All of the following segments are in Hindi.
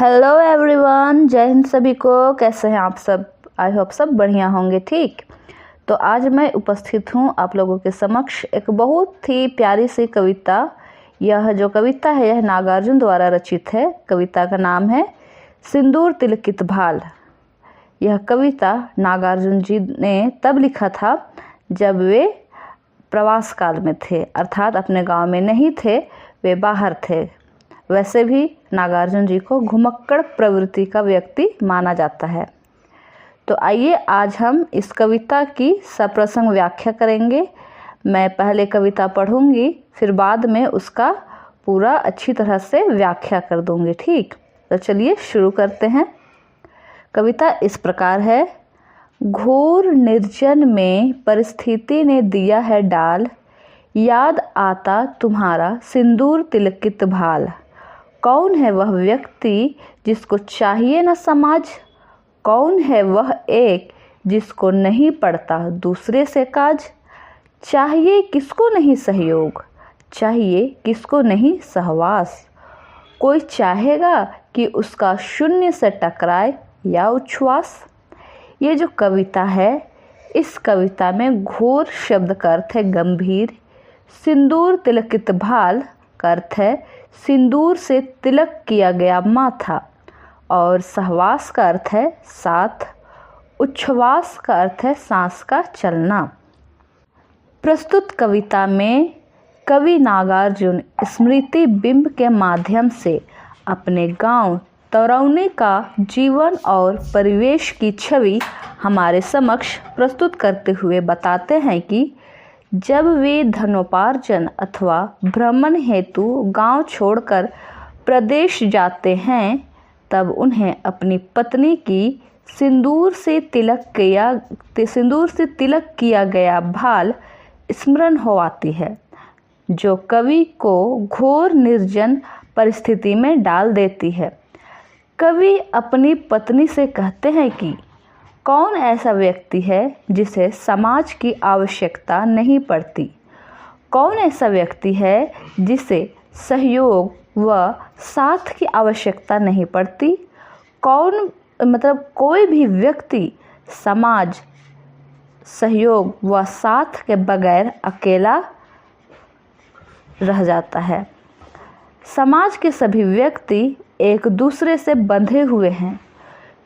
हेलो एवरीवन, जय हिंद सभी को। कैसे हैं आप सब? आई होप सब बढ़िया होंगे। ठीक, तो आज मैं उपस्थित हूँ आप लोगों के समक्ष एक बहुत ही प्यारी सी कविता। यह जो कविता है यह नागार्जुन द्वारा रचित है। कविता का नाम है सिंदूर तिलकित भाल। यह कविता नागार्जुन जी ने तब लिखा था जब वे प्रवास काल में थे, अर्थात अपने गांव में नहीं थे, वे बाहर थे। वैसे भी नागार्जुन जी को घुमक्कड़ प्रवृत्ति का व्यक्ति माना जाता है। तो आइए आज हम इस कविता की सप्रसंग व्याख्या करेंगे। मैं पहले कविता पढ़ूंगी, फिर बाद में उसका पूरा अच्छी तरह से व्याख्या कर दूंगी। ठीक, तो चलिए शुरू करते हैं। कविता इस प्रकार है। घोर निर्जन में परिस्थिति ने दिया है डाल, याद आता तुम्हारा सिंदूर तिलकित भाल। कौन है वह व्यक्ति जिसको चाहिए न समाज? कौन है वह एक जिसको नहीं पड़ता दूसरे से काज? चाहिए किसको नहीं सहयोग, चाहिए किसको नहीं सहवास? कोई चाहेगा कि उसका शून्य से टकराए या उच्छ्वास? ये जो कविता है, इस कविता में घोर शब्द का अर्थ है गंभीर, सिंदूर तिलकित भाल का अर्थ है सिंदूर से तिलक किया गया माथा, और सहवास का अर्थ है साथ, उच्छ्वास का अर्थ है सांस का चलना। प्रस्तुत कविता में कवि नागार्जुन स्मृति बिंब के माध्यम से अपने गांव तरौनी का जीवन और परिवेश की छवि हमारे समक्ष प्रस्तुत करते हुए बताते हैं कि जब वे धनोपार्जन अथवा भ्रमण हेतु गांव छोड़कर प्रदेश जाते हैं, तब उन्हें अपनी पत्नी की सिंदूर से तिलक किया गया भाल स्मरण हो आती है, जो कवि को घोर निर्जन परिस्थिति में डाल देती है। कवि अपनी पत्नी से कहते हैं कि कौन ऐसा व्यक्ति है जिसे समाज की आवश्यकता नहीं पड़ती? कौन ऐसा व्यक्ति है जिसे सहयोग व साथ की आवश्यकता नहीं पड़ती? कोई भी व्यक्ति समाज, सहयोग व साथ के बगैर अकेला रह जाता है। समाज के सभी व्यक्ति एक दूसरे से बंधे हुए हैं,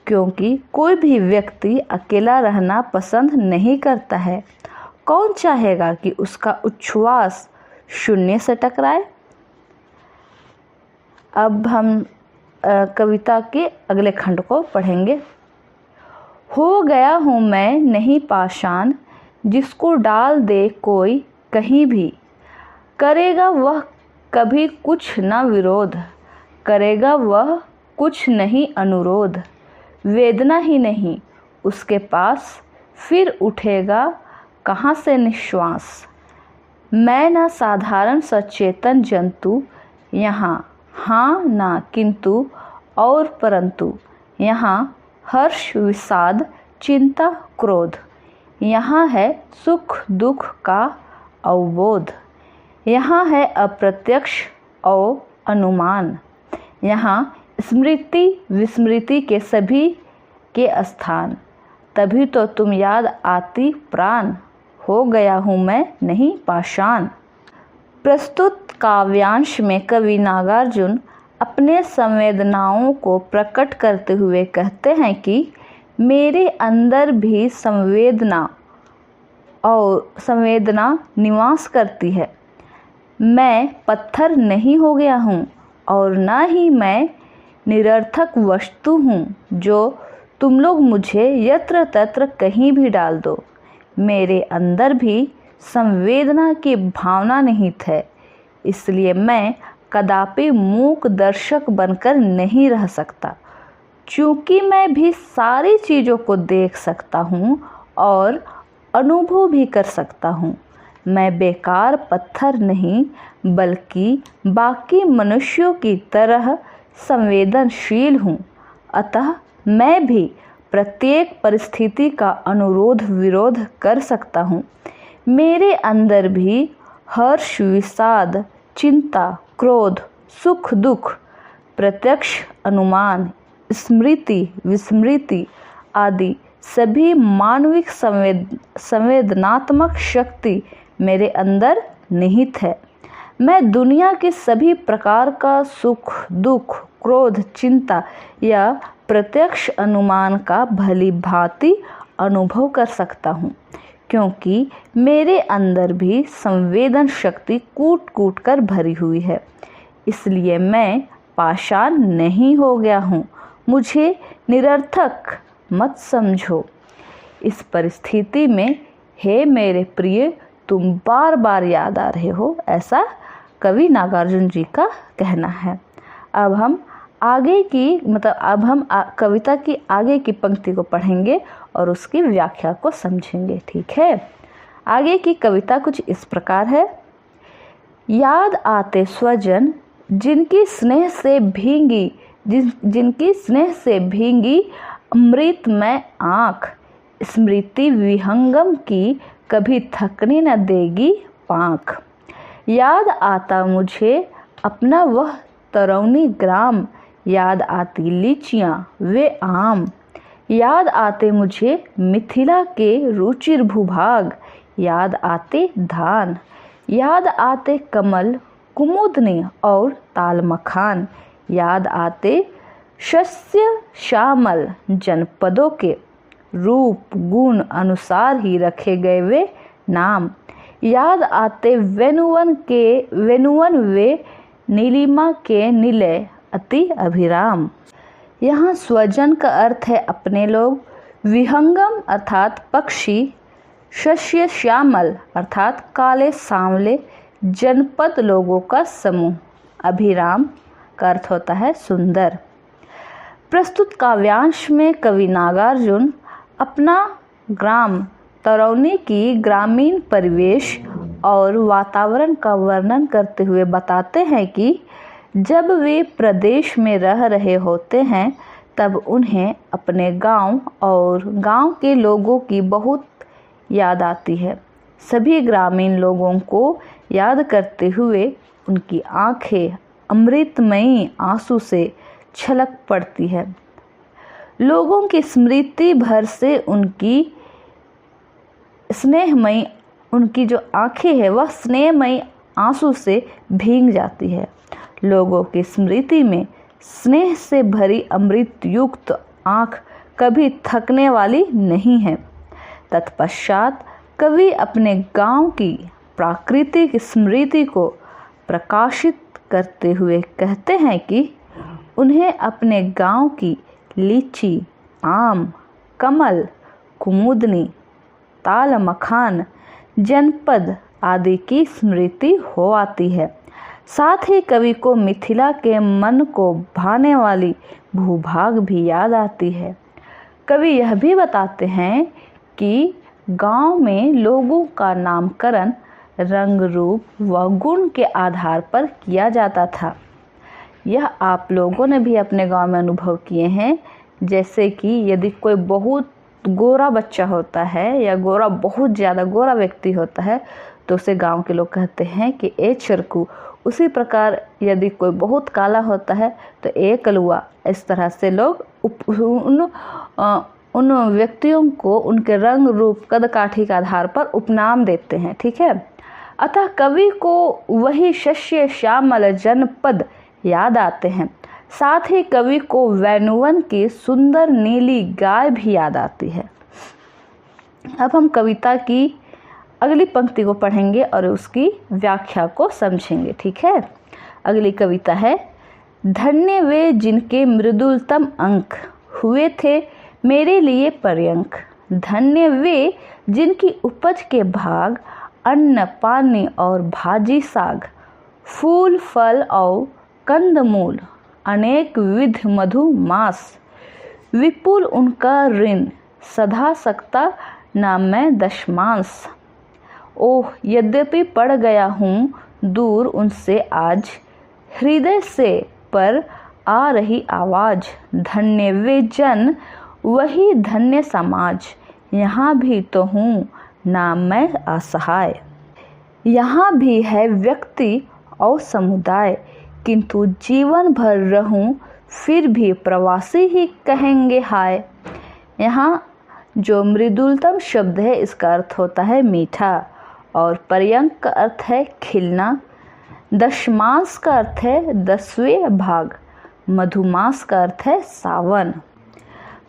क्योंकि कोई भी व्यक्ति अकेला रहना पसंद नहीं करता है। कौन चाहेगा कि उसका उच्छ्वास शून्य से टकराए? अब हम कविता के अगले खंड को पढ़ेंगे। हो गया हूँ मैं नहीं पाषाण, जिसको डाल दे कोई कहीं भी, करेगा वह कभी कुछ न विरोध, करेगा वह कुछ नहीं अनुरोध। वेदना ही नहीं उसके पास, फिर उठेगा कहाँ से निश्वास। मैं ना साधारण सचेतन जंतु, यहाँ हाँ ना किंतु और परंतु, यहाँ हर्ष विषाद चिंता क्रोध, यहाँ है सुख दुख का अवबोध, यहाँ है अप्रत्यक्ष और अनुमान, यहाँ स्मृति विस्मृति के सभी के स्थान। तभी तो तुम याद आती प्राण, हो गया हूँ मैं नहीं पाषाण। प्रस्तुत काव्यांश में कवि नागार्जुन अपने संवेदनाओं को प्रकट करते हुए कहते हैं कि मेरे अंदर भी संवेदना निवास करती है। मैं पत्थर नहीं हो गया हूँ और ना ही मैं निरर्थक वस्तु हूँ जो तुम लोग मुझे यत्र तत्र कहीं भी डाल दो। मेरे अंदर भी संवेदना की भावना निहित है, इसलिए मैं कदापि मूक दर्शक बनकर नहीं रह सकता। चूँकि मैं भी सारी चीज़ों को देख सकता हूँ और अनुभव भी कर सकता हूँ, मैं बेकार पत्थर नहीं बल्कि बाकी मनुष्यों की तरह संवेदनशील हूँ। अतः मैं भी प्रत्येक परिस्थिति का अनुरोध विरोध कर सकता हूँ। मेरे अंदर भी हर्ष विषाद चिंता क्रोध सुख दुख प्रत्यक्ष, अनुमान, स्मृति, विस्मृति आदि सभी मानविक संवेदनात्मक शक्ति मेरे अंदर निहित है। मैं दुनिया के सभी प्रकार का सुख, दुख, क्रोध, चिंता या प्रत्यक्ष अनुमान का भली भांति अनुभव कर सकता हूँ, क्योंकि मेरे अंदर भी संवेदन शक्ति कूट कूट कर भरी हुई है। इसलिए मैं पाषाण नहीं हो गया हूँ। मुझे निरर्थक मत समझो। इस परिस्थिति में हे मेरे प्रिय, तुम बार बार याद आ रहे हो, ऐसा कवि नागार्जुन जी का कहना है। अब हम कविता की आगे की पंक्ति को पढ़ेंगे और उसकी व्याख्या को समझेंगे। ठीक है, आगे की कविता कुछ इस प्रकार है। याद आते स्वजन जिनकी स्नेह से भींगी अमृतमय आँख, स्मृति विहंगम की कभी थकने न देगी पाँख। याद आता मुझे अपना वह तरौनी ग्राम, याद आती लीचियाँ वे आम। याद आते मुझे मिथिला के रुचिर भूभाग, याद आते धान। याद आते कमल, कुमुदनी और ताल मखान। याद आते शस्य श्यामल जनपदों के, रूप गुण अनुसार ही रखे गए वे नाम। याद आते वेणुवन वे नीलिमा के निलय अति अभिराम। यहाँ स्वजन का अर्थ है अपने लोग, विहंगम अर्थात पक्षी, शस्य श्यामल अर्थात काले सांवले जनपद लोगों का समूह, अभिराम का अर्थ होता है सुंदर। प्रस्तुत काव्यांश में कवि नागार्जुन अपना ग्राम तरौनी की ग्रामीण परिवेश और वातावरण का वर्णन करते हुए बताते हैं कि जब वे प्रदेश में रह रहे होते हैं तब उन्हें अपने गांव और गांव के लोगों की बहुत याद आती है। सभी ग्रामीण लोगों को याद करते हुए उनकी आंखें अमृतमयी आंसू से छलक पड़ती है। लोगों की स्मृति भर से उनकी जो आंखें है वह स्नेहमयी आंसू से भीग जाती है। लोगों की स्मृति में स्नेह से भरी अमृत युक्त आँख कभी थकने वाली नहीं है। तत्पश्चात कवि अपने गांव की प्राकृतिक स्मृति को प्रकाशित करते हुए कहते हैं कि उन्हें अपने गांव की लीची, आम, कमल, कुमुदनी, ताल मखान, जनपद आदि की स्मृति हो आती है। साथ ही कवि को मिथिला के मन को भाने वाली भूभाग भी याद आती है। कवि यह भी बताते हैं कि गांव में लोगों का नामकरण रंग, रूप व गुण के आधार पर किया जाता था। यह आप लोगों ने भी अपने गांव में अनुभव किए हैं। जैसे कि यदि कोई बहुत गोरा बच्चा होता है या बहुत ज़्यादा गोरा व्यक्ति होता है तो उसे गांव के लोग कहते हैं कि ए चरकू। उसी प्रकार यदि कोई बहुत काला होता है तो ए कलुआ। इस तरह से लोग उन व्यक्तियों को उनके रंग, रूप, कद काठी के आधार पर उपनाम देते हैं। ठीक है, अतः कवि को वही शस्य श्यामल जनपद याद आते हैं। साथ ही कवि को वेणुवन की सुंदर नीली गाय भी याद आती है। अब हम कविता की अगली पंक्ति को पढ़ेंगे और उसकी व्याख्या को समझेंगे। ठीक है, अगली कविता है। धन्य वे जिनके मृदुलतम अंक हुए थे मेरे लिए पर्यंक। धन्य वे जिनकी उपज के भाग अन्न, पानी और भाजी साग, फूल, फल और कंदमूल, अनेक विध मधु मास। विपुल उनका ऋण सधा सकता ना मैं दशमांश। ओह यद्यपि पड़ गया हूँ दूर उनसे आज, हृदय से पर आ रही आवाज। धन्य वे जन वही धन्य समाज, यहाँ भी तो हूँ ना मैं असहाय। यहाँ भी है व्यक्ति और समुदाय, किंतु जीवन भर रहूं फिर भी प्रवासी ही कहेंगे हाय। यहाँ जो मृदुलतम शब्द है इसका अर्थ होता है मीठा, और पर्यंक का अर्थ है खिलना, दशमांश का अर्थ है 10वें भाग, मधुमास का अर्थ है सावन।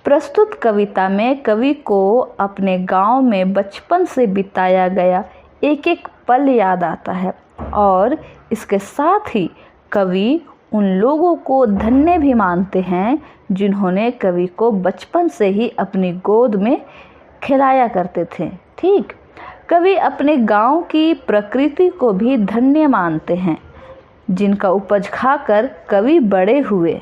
प्रस्तुत कविता में कवि को अपने गांव में बचपन से बिताया गया एक एक पल याद आता है, और इसके साथ ही कवि उन लोगों को धन्य भी मानते हैं जिन्होंने कवि को बचपन से ही अपनी गोद में खिलाया करते थे। ठीक, कवि अपने गांव की प्रकृति को भी धन्य मानते हैं जिनका उपज खाकर कवि बड़े हुए।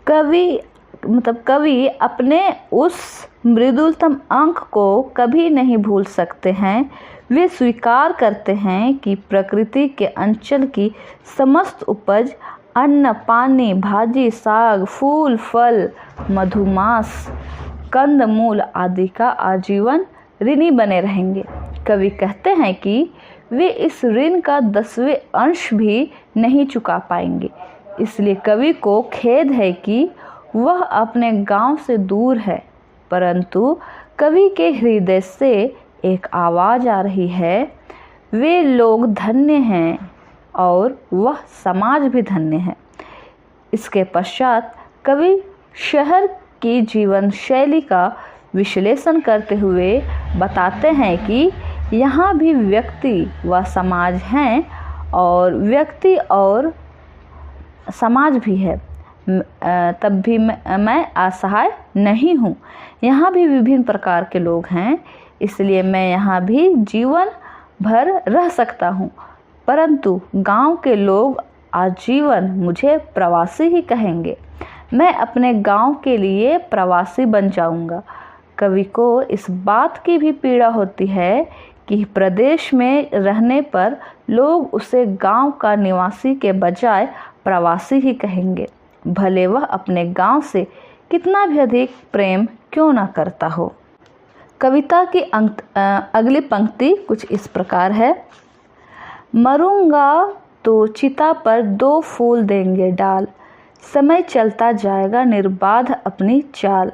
कवि अपने उस मृदुलतम अंक को कभी नहीं भूल सकते हैं। वे स्वीकार करते हैं कि प्रकृति के अंचल की समस्त उपज, अन्न, पानी, भाजी, साग, फूल, फल, मधुमास, कंदमूल आदि का आजीवन ऋणी बने रहेंगे। कवि कहते हैं कि वे इस ऋण का 10वें अंश भी नहीं चुका पाएंगे। इसलिए कवि को खेद है कि वह अपने गांव से दूर है, परंतु कवि के हृदय से एक आवाज़ आ रही है, वे लोग धन्य हैं और वह समाज भी धन्य है। इसके पश्चात कवि शहर की जीवन शैली का विश्लेषण करते हुए बताते हैं कि यहाँ भी व्यक्ति व समाज हैं और व्यक्ति और समाज भी है, तब भी मैं असहाय नहीं हूँ। यहाँ भी विभिन्न प्रकार के लोग हैं, इसलिए मैं यहाँ भी जीवन भर रह सकता हूँ, परंतु गांव के लोग आजीवन मुझे प्रवासी ही कहेंगे। मैं अपने गांव के लिए प्रवासी बन जाऊंगा। कवि को इस बात की भी पीड़ा होती है कि प्रदेश में रहने पर लोग उसे गांव का निवासी के बजाय प्रवासी ही कहेंगे, भले वह अपने गांव से कितना भी अधिक प्रेम क्यों ना करता हो। कविता की अगली पंक्ति कुछ इस प्रकार है। मरूंगा तो चिता पर 2 फूल देंगे डाल, समय चलता जाएगा निर्बाध अपनी चाल।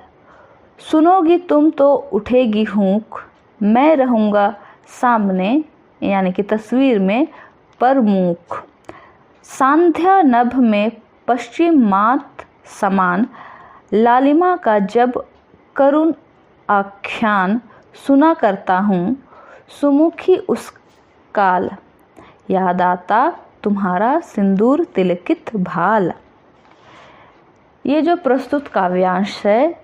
सुनोगी तुम तो उठेगी हूँक, मैं रहूँगा सामने यानी कि तस्वीर में परमुख। सांध्या नभ में पश्चिमात समान, लालिमा का जब करुण आख्यान सुना करता हूँ, सुमुखी उस काल, याद आता तुम्हारा सिंदूर तिलकित भाल। ये जो प्रस्तुत काव्यांश है,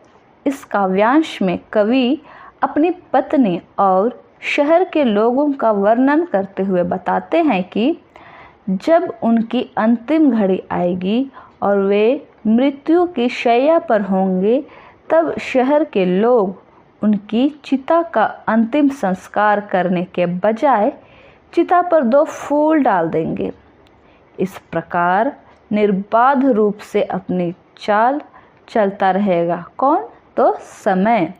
इस काव्यांश में कवि अपनी पत्नी और शहर के लोगों का वर्णन करते हुए बताते हैं कि जब उनकी अंतिम घड़ी आएगी और वे मृत्यु की शैया पर होंगे, तब शहर के लोग उनकी चिता का अंतिम संस्कार करने के बजाय चिता पर 2 फूल डाल देंगे। इस प्रकार निर्बाध रूप से अपनी चाल चलता रहेगा। कौन? तो समय।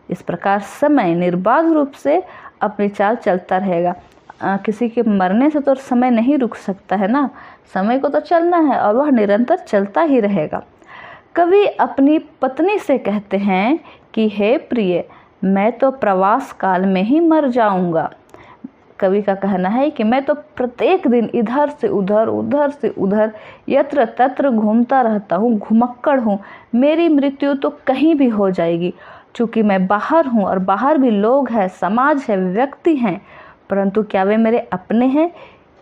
इस प्रकार समय निर्बाध रूप से अपनी चाल चलता रहेगा। किसी के मरने से तो समय नहीं रुक सकता है ना, समय को तो चलना है और वह निरंतर चलता ही रहेगा। कवि अपनी पत्नी से कहते हैं कि हे प्रिय, मैं तो प्रवास काल में ही मर जाऊंगा। कवि का कहना है कि मैं तो प्रत्येक दिन इधर से उधर, उधर से उधर, यत्र तत्र घूमता रहता हूँ, घुमक्कड़ हूँ। मेरी मृत्यु तो कहीं भी हो जाएगी, चूँकि मैं बाहर हूँ और बाहर भी लोग हैं, समाज है, व्यक्ति हैं, परंतु क्या वे मेरे अपने हैं?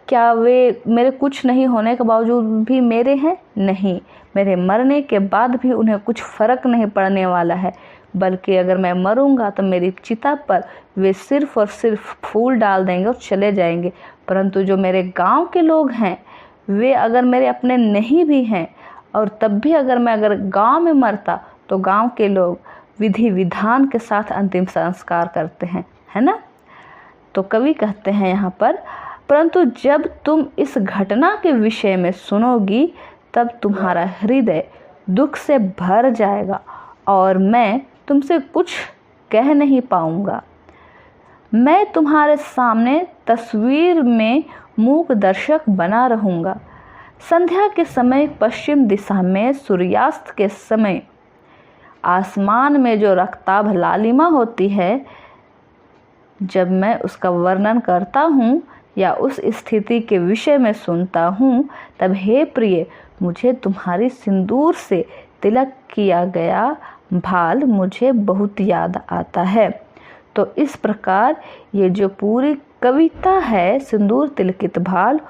क्या वे मेरे कुछ नहीं होने के बावजूद भी मेरे हैं? नहीं, मेरे मरने के बाद भी उन्हें कुछ फ़र्क नहीं पड़ने वाला है, बल्कि अगर मैं मरूंगा तो मेरी चिता पर वे सिर्फ और सिर्फ फूल डाल देंगे और चले जाएंगे। परंतु जो मेरे गांव के लोग हैं, वे अगर मेरे अपने नहीं भी हैं, और तब भी अगर गांव में मरता तो गांव के लोग विधि विधान के साथ अंतिम संस्कार करते हैं, है ना। तो कवि कहते हैं यहाँ पर, परंतु जब तुम इस घटना के विषय में सुनोगी, तब तुम्हारा हृदय दुख से भर जाएगा और मैं तुमसे कुछ कह नहीं पाऊंगा। मैं तुम्हारे सामने तस्वीर में मूक दर्शक बना रहूंगा। संध्या के समय पश्चिम दिशा में सूर्यास्त के समय आसमान में जो रक्ताभ लालिमा होती है, जब मैं उसका वर्णन करता हूँ या उस स्थिति के विषय में सुनता हूँ, तब हे प्रिय, मुझे तुम्हारी सिंदूर से तिलक किया गया भाल मुझे बहुत याद आता है। तो इस प्रकार ये जो पूरी कविता है सिंदूर तिलकित भाल,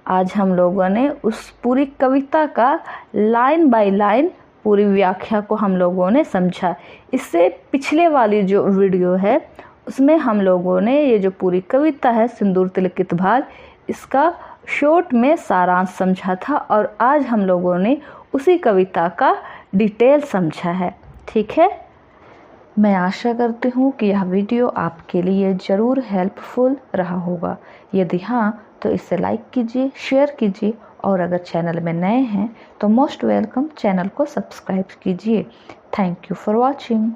आज हम लोगों ने उस पूरी कविता का लाइन बाय लाइन पूरी व्याख्या को हम लोगों ने समझा। इससे पिछले वाली जो वीडियो है उसमें हम लोगों ने ये जो पूरी कविता है सिंदूर तिलकित भाल, इसका शॉर्ट में सारांश समझा था और आज हम लोगों ने उसी कविता का डिटेल समझा है। ठीक है, मैं आशा करती हूँ कि यह वीडियो आपके लिए ज़रूर हेल्पफुल रहा होगा। यदि हाँ तो इसे लाइक कीजिए, शेयर कीजिए और अगर चैनल में नए हैं तो मोस्ट वेलकम, चैनल को सब्सक्राइब कीजिए। Thank you for watching.